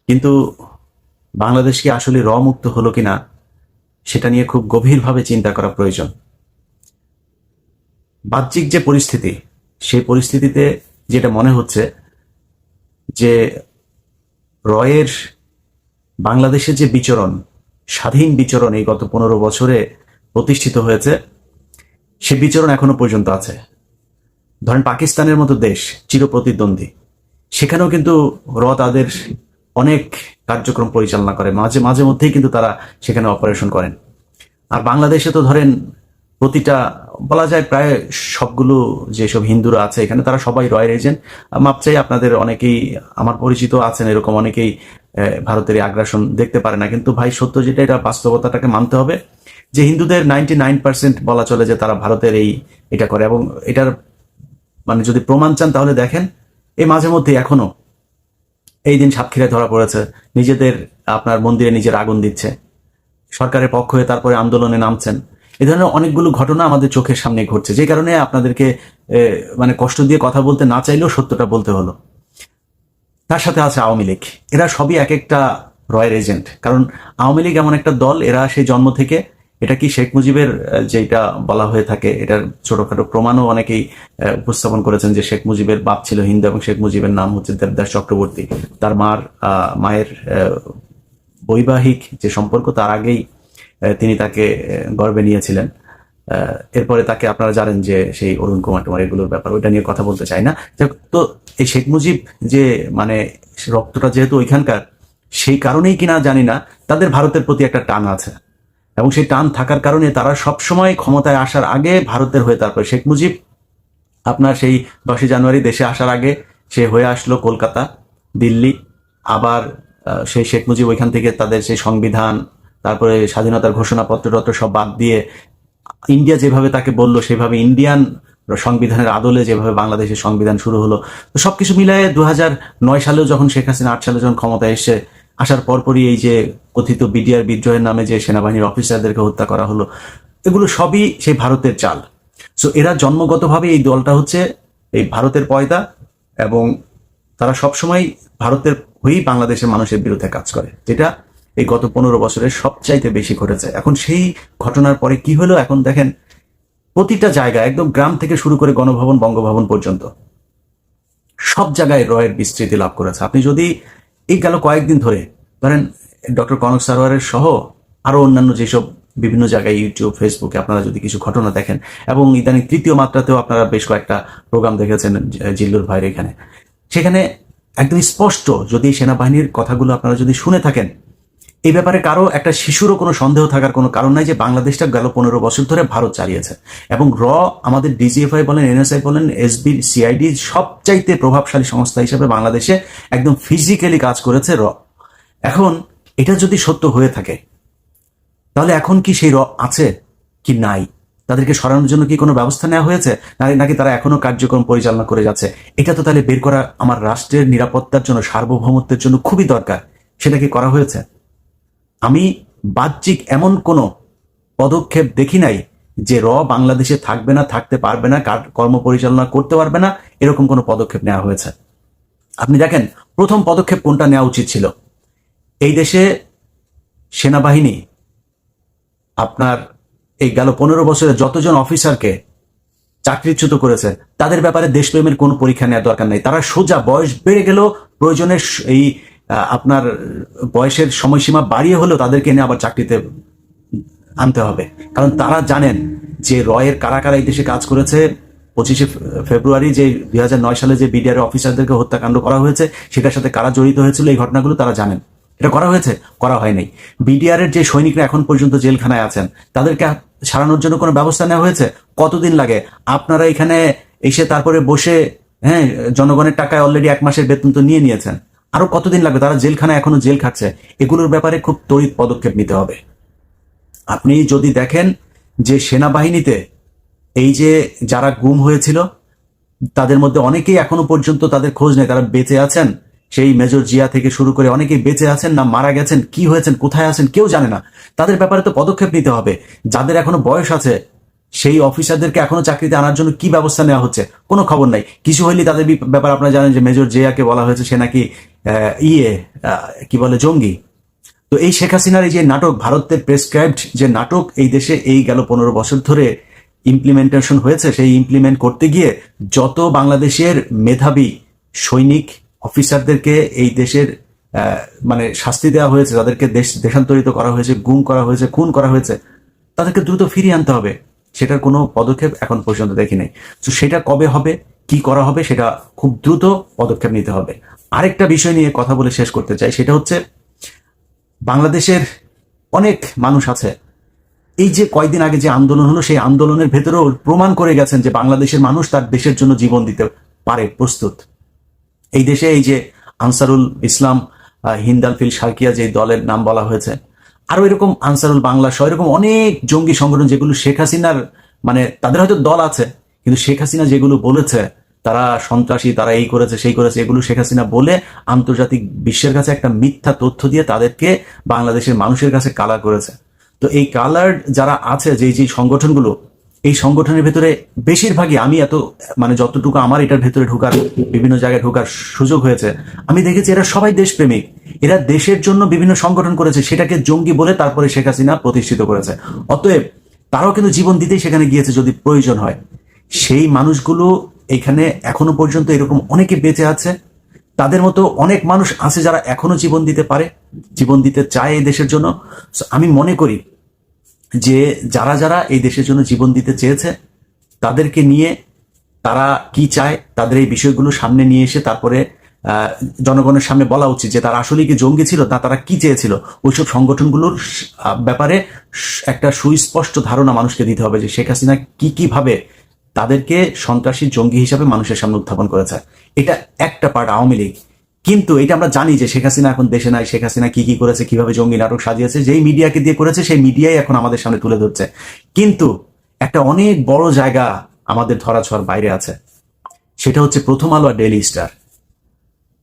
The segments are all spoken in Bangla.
কিন্তু বাংলাদেশ কি আসলে র মুক্ত হলো কিনা সেটা নিয়ে খুব গভীরভাবে চিন্তা করা প্রয়োজন। বাহ্যিক যে পরিস্থিতি, সেই পরিস্থিতিতে যেটা মনে হচ্ছে যে রয়ের বাংলাদেশের যে বিচরণ, স্বাধীন বিচরণ এই গত 15 বছরে প্রতিষ্ঠিত হয়েছে, সে বিচরণ এখনো পর্যন্ত আছে। ধরেন পাকিস্তানের মতো দেশ চিরপ্রতিদ্বন্দ্বী, সেখানেও কিন্তু তাদের অনেক কার্যক্রম পরিচালনা করে, মাঝে মাঝে মধ্যেই কিন্তু তারা সেখানে অপারেশন করেন। আর বাংলাদেশে তো ধরেন প্রতিটা, বলা যায় প্রায় সবগুলো যেসব হিন্দুরা আছে এখানে, তারা সবাই রয়ের এজেন্ট। মাপ চাই, আপনাদের অনেকেই, আমার পরিচিত আছেন এরকম অনেকেই ভারতের এই আগ্রাসন দেখতে পারে না। কিন্তু ভাই সত্য যেটা, এটা বাস্তবতাটাকে মানতে হবে যে হিন্দুদের 99% বলা চলে যে তারা ভারতের এটা করে। এবং এটার মানে যদি প্রমাণ চান তাহলে দেখেন, এই মাঝে মধ্যে এখনো এই দিন সাতক্ষীরায় ধরা পড়েছে, নিজেদের আপনার মন্দিরে নিজের আগুন দিচ্ছে, সরকারের পক্ষ হয়ে তারপরে আন্দোলনে নামছেন। এই ধরনের অনেকগুলো ঘটনা আমাদের চোখের সামনে ঘটছে, যে কারণে আপনাদেরকে মানে কষ্ট দিয়ে কথা বলতে না চাইলেও সত্যটা বলতে হলো। তার সাথে আছে আওয়ামী লীগ, এরা সবই এক একটা রয়ের এজেন্ট। কারণ আওয়ামী লীগ এমন একটা দল, এরা সেই জন্ম থেকে, এটা কি শেখ মুজিবের যেটা বলা হয়ে থাকে, এটার ছোটখাটো প্রমাণও অনেকেই উপস্থাপন করেছেন যে শেখ মুজিবের বাপ ছিল হিন্দু এবং শেখ মুজিবের নাম হচ্ছে দেবদাস চক্রবর্তী। তার মায়ের বৈবাহিক যে সম্পর্ক, তার আগেই তিনি তাকে গর্ভে নিয়েছিলেন। এরপরে তাকে আপনারা জানেন যে সেই অরুণ কুমার টুমার, এগুলোর ব্যাপার, ওইটা নিয়ে কথা বলতে চাই না। তো এই শেখ মুজিব যে মানে রক্তটা যেহেতু ওইখানকার, সেই কারণেই কিনা জানি না তাদের ভারতের প্রতি একটা টান আছে। এবং সেই টান থাকার কারণে তারা সবসময় ক্ষমতায় আসার আগে ভারতের হয়ে, তারপরে শেখ মুজিব আপনার সেই 10ই জানুয়ারি দেশে আসার আগে সে হয়ে আসলো কলকাতা, দিল্লি। আবার সেই শেখ মুজিব ওইখান থেকে তাদের সেই সংবিধান, তারপরে স্বাধীনতার ঘোষণাপত্র সব বাদ দিয়ে ইন্ডিয়া যেভাবে তাকে বলল সেভাবে ইন্ডিয়ান সংবিধানের আদলে যেভাবে বাংলাদেশের সংবিধান শুরু হলো। তো সবকিছু মিলায়ে 2009 সালেও যখন শেখ হাসিনা 8 সালে যখন ক্ষমতায় এসে আসার পরপরই এই যে কথিত বিডিআর বিদ্রোহের নামে যে সেনাবাহিনীর অফিসারদেরকে হত্যা করা হলো, এগুলো সবই সেই ভারতের চাল। সো এরা জন্মগতভাবে, এই দলটা হচ্ছে এই ভারতের পয়দা, এবং তারা সবসময় ভারতের হয়েই বাংলাদেশের মানুষের বিরুদ্ধে কাজ করে, যেটা এই গত 15 বছরের সবচাইতে বেশি ঘটেছে। এখন সেই ঘটনার পরে কি হলো, এখন দেখেন প্রতিটা জায়গায়, একদম গ্রাম থেকে শুরু করে গণভবন, বঙ্গভবন পর্যন্ত সব জায়গায় রয়ের বিস্তৃতি লাভ করেছে। আপনি যদি এই গেল কয়েকদিন ধরে ধরেন ডক্টর কনক সারোয়ারের সহ আরো অন্যান্য যেসব বিভিন্ন জায়গায় ইউটিউব, ফেসবুকে আপনারা যদি কিছু ঘটনা দেখেন, এবং ইদানিং তৃতীয় মাত্রাতেও আপনারা বেশ কয়েকটা প্রোগ্রাম দেখেছেন জিল্লুর ভাইয়ের এখানে, সেখানে একদম স্পষ্ট, যদি সেনাবাহিনীর কথাগুলো আপনারা যদি শুনে থাকেন, এই ব্যাপারে কারো একটা শিশুরও কোনো সন্দেহ থাকার কোনো কারণ নাই যে বাংলাদেশটা গেল 15 বছর ধরে ভারত চালিয়েছে। এবং আমাদের ডিজিএফআই বলেন, এনএসআই বলেন, এসবি, সিআইডি সবচাইতে প্রভাবশালী সংস্থা হিসেবে বাংলাদেশে একদম ফিজিক্যালি কাজ করেছে এখন এটা যদি সত্য হয়ে থাকে, তাহলে এখন কি সেই আছে কি নাই, তাদেরকে সরানোর জন্য কি কোনো ব্যবস্থা নেওয়া হয়েছে, নাকি তারা এখনো কার্যক্রম পরিচালনা করে যাচ্ছে? এটা তো তাহলে বের করা আমার রাষ্ট্রের নিরাপত্তার জন্য, সার্বভৌমত্বের জন্য খুবই দরকার। সেটা কি করা হয়েছে? আমি বাহ্যিক এমন কোনো পদক্ষেপ দেখি নাই যে বাংলাদেশে থাকবে না, থাকতে পারবে না, কর্ম পরিচালনা করতে পারবে না, এরকম কোনো পদক্ষেপ নেওয়া হয়েছে। আপনি দেখেন প্রথম পদক্ষেপ কোনটা নেওয়া উচিত ছিল। এই দেশে সেনাবাহিনী আপনার এই গেল 15 বছরে যতজন অফিসারকে চাকরিচ্যুত করেছে, তাদের ব্যাপারে দেশপ্রেমের কোনো পরীক্ষা নেওয়ার দরকার নেই। তারা সোজা বয়স বেড়ে গেল, প্রয়োজনের এই আপনার বয়সের সময়সীমা বাড়িয়ে হলেও তাদেরকে এনে আবার চাকরিতে আনতে হবে। কারণ তারা জানেন যে রয়ের কারা কারা এই দেশে কাজ করেছে। 25শে ফেব্রুয়ারি যে 2009 সালে যে বিডিআর অফিসারদেরকে হত্যাকাণ্ড করা হয়েছে, সেটার সাথে কারা জড়িত হয়েছিল, এই ঘটনাগুলো তারা জানেন। এটা করা হয়েছে? করা হয়নি। বিডিআর এর যে সৈনিকরা এখন পর্যন্ত জেলখানায় আছেন, তাদেরকে ছাড়ানোর জন্য কোনো ব্যবস্থা নেওয়া হয়েছে? কতদিন লাগে? আপনারা এখানে এসে তারপরে বসে, হ্যাঁ, জনগণের টাকায় অলরেডি 1 মাসের বেতন তো নিয়ে নিয়েছেন, আরো কতদিন লাগবে? তারা জেলখানায় এখনো জেল খাচ্ছে। এগুলোর ব্যাপারে খুব তড়িৎ পদক্ষেপ নিতে হবে। আপনি যদি দেখেন যে সেনাবাহিনীতে এই যে যারা গুম হয়েছিল, তাদের মধ্যে অনেকেই এখনো পর্যন্ত তাদের খোঁজ নেই, তারা বেঁচে আছেন। সেই মেজর জিয়া থেকে শুরু করে অনেকেই বেঁচে আছেন না মারা গেছেন, কি হয়েছেন, কোথায় আছেন, কেউ জানে না। তাদের ব্যাপারে তো পদক্ষেপ নিতে হবে। যাদের এখনো বয়স আছে, সেই অফিসারদেরকে এখনো চাকরিতে আনার জন্য কি ব্যবস্থা নেওয়া হচ্ছে, কোনো খবর নাই। কিছু হইলে তাদের ব্যাপার আপনারা জানেন যে মেজর জিয়াকে বলা হয়েছে সে নাকি কি বলে জঙ্গি। তো এই শেখ হাসিনার এই যে নাটক, ভারতের প্রেসক্রাইবড যে নাটক এই দেশে এই গেল 15 বছর ধরে ইমপ্লিমেন্টেশন হয়েছে, সেই ইমপ্লিমেন্ট করতে গিয়ে যত বাংলাদেশের মেধাবী সৈনিক অফিসারদেরকে এই দেশের মানে শাস্তি দেওয়া হয়েছে, তাদেরকে দেশান্তরিত করা হয়েছে, গুম করা হয়েছে, খুন করা হয়েছে, তাদেরকে দ্রুত ফিরিয়ে আনতে হবে। সেটার কোনো পদক্ষেপ এখন পর্যন্ত দেখি নাই। তো সেটা কবে হবে, কি করা হবে, সেটা খুব দ্রুত পদক্ষেপ নিতে হবে। আরেকটা বিষয় নিয়ে কথা বলে শেষ করতে চাই, সেটা হচ্ছে বাংলাদেশের অনেক মানুষ আছে, এই যে কয়েকদিন আগে যে আন্দোলন হলো, সেই আন্দোলনের ভেতরেও প্রমাণ করে গেছেন যে বাংলাদেশের মানুষ তার দেশের জন্য জীবন দিতে পারে, প্রস্তুত। এই দেশে এই যে আনসারুল ইসলাম হিন্দালফিল সার্কিয়া যে দলের নাম বলা হয়েছে, আরো এরকম আনসারুল বাংলা সহ এরকম অনেক জঙ্গি সংগঠন, যেগুলো শেখ হাসিনার মানে তাদের হয়তো দল আছে, কিন্তু শেখ হাসিনা যেগুলো বলেছে তারা সন্ত্রাসী, তারা এই করেছে সেই করেছে, এগুলো শেখ হাসিনা বলে আন্তর্জাতিক বিশ্বের কাছে একটা মিথ্যা তথ্য দিয়ে তাদেরকে বাংলাদেশের মানুষের কাছে কালার করেছে। তো এই কালার যারা আছে, যে যে সংগঠনগুলো, এই সংগঠনের ভেতরে বেশিরভাগই আমি মানে যতটুকু আমার এটার ভেতরে ঢোকার, বিভিন্ন জায়গায় ঢোকার সুযোগ হয়েছে, আমি দেখেছি এরা সবাই দেশপ্রেমিক। এরা দেশের জন্য বিভিন্ন সংগঠন করেছে, সেটাকে জঙ্গি বলে তারপরে শেখ হাসিনা প্রতিষ্ঠিত করেছে। অতএব তারাও কিন্তু জীবন দিতেই সেখানে গিয়েছে যদি প্রয়োজন হয়। সেই মানুষগুলো এখানে এখনো পর্যন্ত এরকম অনেকে বেঁচে আছে। তাদের মতো অনেক মানুষ আছে যারা এখনো জীবন দিতে পারে, জীবন দিতে চায় এই দেশের জন্য। আমি মনে করি যে যারা যারা এই দেশের জন্য জীবন দিতে চেয়েছে, তাদেরকে নিয়ে তারা কি চায়, তাদের এই বিষয়গুলো সামনে নিয়ে এসে তারপরে জনগণের সামনে বলা উচিত যে তারা আসলে কি জঙ্গি ছিল, তারা কি চেয়েছিল। ওইসব সংগঠনগুলোর ব্যাপারে একটা সুস্পষ্ট ধারণা মানুষকে দিতে হবে যে শেখ হাসিনা কিভাবে তাদেরকে সন্ত্রাসী জঙ্গি হিসাবে মানুষের সামনে উত্থাপন করেছে। এটা একটা পার্ট আওয়ামী লীগ, কিন্তু এটা আমরা জানি যে শেখ হাসিনা এখন দেশে নাই। শেখ হাসিনা কি করেছে, কিভাবে জঙ্গি নাটক সাজিয়েছে, যেই মিডিয়াকে দিয়ে করেছে সেই মিডিয়াই এখন আমাদের সামনে তুলে ধরছে। কিন্তু একটা অনেক বড় জায়গা আমাদের ধরাছোঁয়ার বাইরে আছে, সেটা হচ্ছে প্রথম আলো আর ডেইলি স্টার।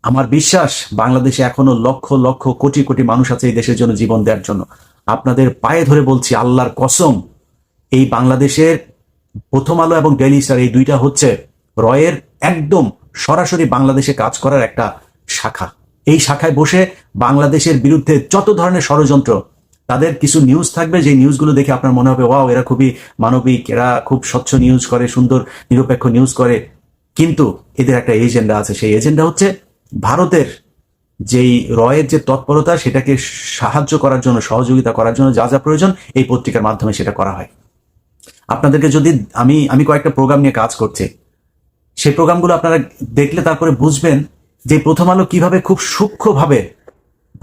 আমার বিশ্বাস বাংলাদেশে এখনো লক্ষ লক্ষ কোটি কোটি মানুষ আছে এই দেশের জন্য জীবন দেওয়ার জন্য। আপনাদের পায়ে ধরে বলছি, আল্লাহর কসম, এই বাংলাদেশের প্রথম আলো এবং ডেইলি স্টার, এই দুইটা হচ্ছে রয়ের একদম সরাসরি বাংলাদেশে কাজ করার একটা শাখা। এই শাখায় বসে বাংলাদেশের বিরুদ্ধে যত ধরনের ষড়যন্ত্র, তাদের কিছু নিউজ থাকবে, যে নিউজগুলো দেখে আপনার মনে হবে ওয়াও, এরা খুবই মানবিক, এরা খুব স্বচ্ছ নিউজ করে, সুন্দর নিরপেক্ষ নিউজ করে। কিন্তু এদের একটা এজেন্ডা আছে, সেই এজেন্ডা হচ্ছে ভারতের যেই রয়ের যে তৎপরতা, সেটাকে সাহায্য করার জন্য, সহযোগিতা করার জন্য যা যা প্রয়োজন এই পত্রিকার মাধ্যমে সেটা করা হয়। আপনাদেরকে যদি আমি কয়েকটা প্রোগ্রাম নিয়ে কাজ করছি, সেই প্রোগ্রামগুলো আপনারা দেখলে তারপরে বুঝবেন যে প্রথম আলো কিভাবে খুব সূক্ষ্মভাবে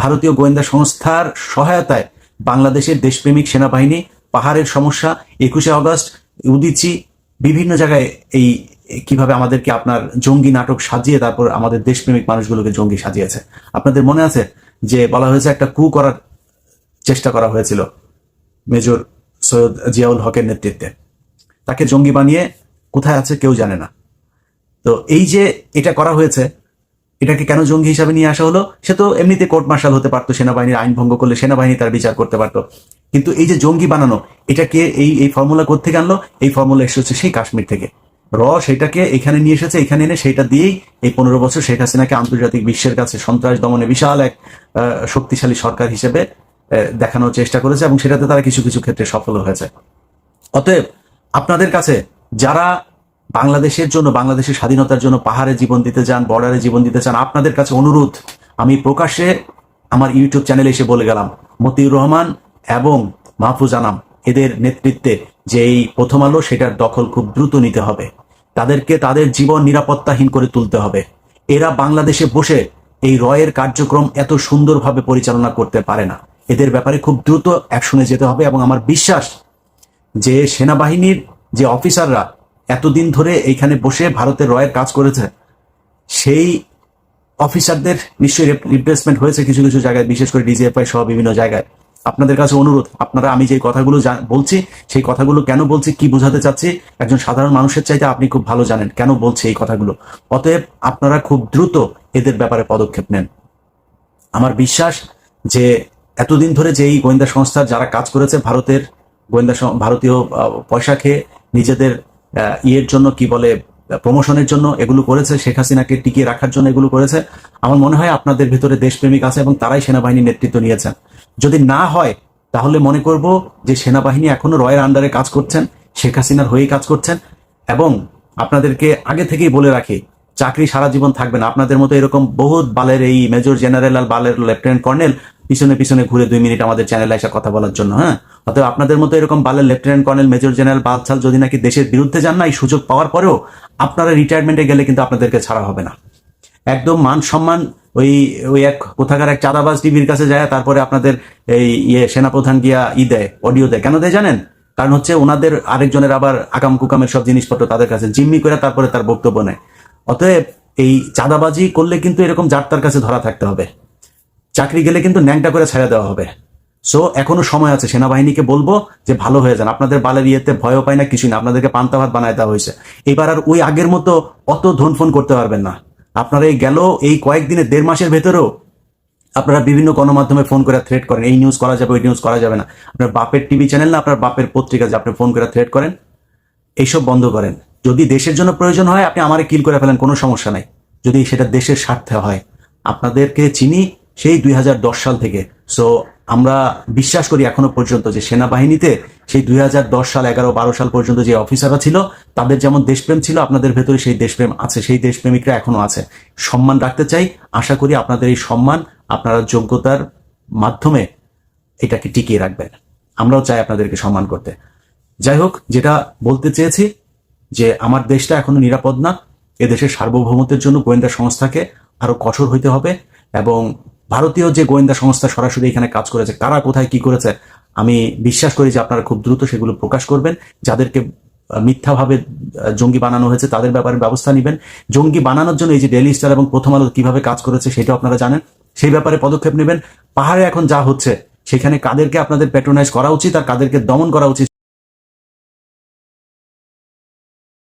ভারতীয় গোয়েন্দা সংস্থার সহায়তায় বাংলাদেশের দেশপ্রেমিক সেনাবাহিনী, পাহাড়ের সমস্যা, 21শে আগস্ট, উদিচি, বিভিন্ন জায়গায় এই কিভাবে আমাদেরকে আপনার জঙ্গি নাটক সাজিয়ে তারপর আমাদের দেশপ্রেমিক মানুষগুলোকে জঙ্গি সাজিয়েছে। আপনাদের মনে আছে যে বলা হয়েছে একটা কু করার চেষ্টা করা হয়েছিল মেজর সৈয়দ জিয়াউল হকের নেতৃত্বে, তাকে জঙ্গি বানিয়ে কোথায় আছে কেউ জানে না। তো এই যে এটা করা হয়েছে, এটাকে কেন জঙ্গি হিসাবে নিয়ে আসা হলো? সে তো এমনিতে কোর্ট মার্শাল হতে পারতো, সেনাবাহিনীর আইন ভঙ্গ করলে সেনাবাহিনী তার বিচার করতে পারতো। কিন্তু এই যে জঙ্গি বানানো, এটাকে এই ফর্মুলা কোত্থেকে আনলো? এই ফর্মুলা এসেছে সেই কাশ্মীর থেকে। সেটাকে এখানে নিয়ে এসেছে, এখানে এনে সেটা দিয়েই এই 15 বছর শেখ হাসিনাকে আন্তর্জাতিক বিশ্বের কাছে সন্ত্রাস দমনে বিশাল এক শক্তিশালী সরকার হিসেবে দেখানোর চেষ্টা করেছে, এবং সেটাতে তারা কিছু কিছু ক্ষেত্রে সফল হয়েছে। অতএব আপনাদের কাছে যারা বাংলাদেশের জন্য, বাংলাদেশের স্বাধীনতার জন্য পাহাড়ে জীবন দিতে চান, বর্ডারে জীবন দিতে চান, আপনাদের কাছে অনুরোধ, আমি প্রকাশ্যে আমার ইউটিউব চ্যানেলে এসে বলে গেলাম, মতিউর রহমান এবং মাহফুজ আনাম এদের নেতৃত্বে যে এই প্রথম আলো, সেটার দখল খুব দ্রুত নিতে হবে। তাদেরকে তাদের জীবন নিরাপত্তাহীন করে তুলতে হবে। এরা বাংলাদেশে বসে এই রয়ের কার্যক্রম এত সুন্দরভাবে পরিচালনা করতে পারে না। এদের ব্যাপারে খুব দ্রুত অ্যাকশনে যেতে হবে। এবং আমার বিশ্বাস যে সেনাবাহিনীর যে অফিসাররা এতদিন ধরে এইখানে বসে ভারতের রয়ের কাজ করেছে, সেই অফিসারদের নিশ্চয়ই রিপ্লেসমেন্ট হয়েছে কিছু কিছু জায়গায়, বিশেষ করে ডিজিএফআই সহ বিভিন্ন জায়গায়। আপনাদের কাছে অনুরোধ, আপনারা, আমি যে কথাগুলো বলছি সেই কথাগুলো কেন বলছি, কি বোঝাতে চাচ্ছি, একজন সাধারণ মানুষের চাইতে আপনি খুব ভালো জানেন কেন বলছি এই কথাগুলো। অতএব আপনারা খুব দ্রুত এদের ব্যাপারে পদক্ষেপ নেন। আমার বিশ্বাস যে এতদিন ধরে যে এই গোয়েন্দা সংস্থার যারা কাজ করেছে, ভারতীয় পয়সা খেয়ে নিজেদের ইয়ের জন্য, কি বলে, প্রমোশনের জন্য এগুলো করেছে, শেখ হাসিনাকে টিকিয়ে রাখার জন্য এগুলো করেছে। আমার মনে হয় আপনাদের ভিতরে দেশপ্রেমিক আছে এবং তারাই সেনাবাহিনীর নেতৃত্ব নিয়েছেন। যদি না হয় তাহলে মনে করব যে সেনাবাহিনী এখনো রয়ের আন্ডারে কাজ করছেন, শেখ হাসিনার হয়েই কাজ করছেন। এবং আপনাদেরকে আগে থেকেই বলে রাখি, চাকরি সারা জীবন থাকবে না। আপনাদের মতো এরকম বহুত বালের এই মেজর জেনারেল আর বালের লেফটেন্যান্ট কর্নেল পিছনে পিছনে ঘুরে 2 মিনিট আমাদের চ্যানেলে এসে কথা বলার জন্য, হ্যাঁ। অতএব আপনাদের মতো এরকম বালের লেফটেন্যান্ট কর্নেল, মেজর জেনারেল বালছাল যদি নাকি দেশের বিরুদ্ধে যান না, এই সুযোগ পাওয়ার পরেও আপনারা রিটায়ারমেন্টে গেলে কিন্তু আপনাদেরকে ছাড়া হবে না। একদম মান সম্মান ওই ওই এক কোথাকার এক চাঁদাবাজ টিভির কাছে যায়, তারপরে আপনাদের এই সেনাপ্রধান গিয়া দেয়, অডিও দেয়। কেন দেয় জানেন? কারণ হচ্ছে ওনাদের আরেকজনের আবার আকাম কুকামের সব জিনিসপত্র তাদের কাছে জিম্মি করে তারপরে তার বক্তব্য নেয়। অতএব এই চাঁদাবাজি করলে কিন্তু এরকম যাত্রার কাছে ধরা থাকতে হবে, চাকরি গেলে কিন্তু ন্যাংটা করে ছেড়ে দেওয়া হবে। সো এখনো সময় আছে, সেনাবাহিনীকে বলবো যে ভালো হয়ে যান। আপনাদের বালের ইয়েতে ভয়ও পায় না, কিছুই না, আপনাদেরকে পান্তা ভাত বানায় দেওয়া হয়েছে। এবার আর ওই আগের মতো অত ধনফোন করতে পারবেন না। আপনারা এই গেল এই কয়েকদিনে 1.5 মাসের ভেতরেও আপনারা বিভিন্ন গণমাধ্যমে ফোন করে থ্রেট করেন, এই নিউজ করা যাবে, ওই নিউজ করা যাবে না। আপনার বাপের টিভি চ্যানেল না, আপনার বাপের পত্রিকা যে আপনি ফোন করে থ্রেট করেন, এইসব বন্ধ করেন। যদি দেশের জন্য প্রয়োজন হয় আপনি আমারে কিল করে ফেলেন, কোনো সমস্যা নাই, যদি সেটা দেশের স্বার্থে হয়। আপনাদেরকে চিনি সেই 2010 সাল থেকে। সো আমরা বিশ্বাস করি এখনো পর্যন্ত যে সেনাবাহিনীতে সেই 2010 সাল 11-12 সাল পর্যন্ত যে অফিসাররা ছিল তাদের যেমন দেশপ্রেম ছিল, আপনাদের ভেতরে সেই দেশপ্রেম আছে, সেই দেশপ্রেমিকরা এখনো আছে। সম্মান রাখতে চাই, আশা করি আপনাদের এই সম্মান আপনারা যোগ্যতার মাধ্যমে এটাকে টিকিয়ে রাখবেন। আমরাও চাই আপনাদেরকে সম্মান করতে। যাই হোক, যেটা বলতে চেয়েছি যে আমার দেশটা এখনো নিরাপদ না। এদেশের সার্বভৌমত্বের জন্য গোয়েন্দা সংস্থাকে আরো কঠোর হইতে হবে। এবং ভারতীয় যে গোয়েন্দা সংস্থা সরাসরি এখানে কাজ করেছে, কারা কোথায় কি করেছে, আমি বিশ্বাস করি যে আপনারা খুব দ্রুত সেগুলো প্রকাশ করবেন। যাদেরকে মিথ্যাভাবে জঙ্গি বানানো হয়েছে তাদের ব্যাপারে ব্যবস্থা নেবেন। জঙ্গি বানানোর জন্য এই যে ডেইলি স্টার এবং প্রথম আলো কিভাবে কাজ করেছে সেটাও আপনারা জানেন, সেই ব্যাপারে পদক্ষেপ নেবেন। পাহাড়ে এখন যা হচ্ছে সেখানে কাদেরকে আপনাদের প্যাট্রোনাইজ করা উচিত আর কাদেরকে দমন করা উচিত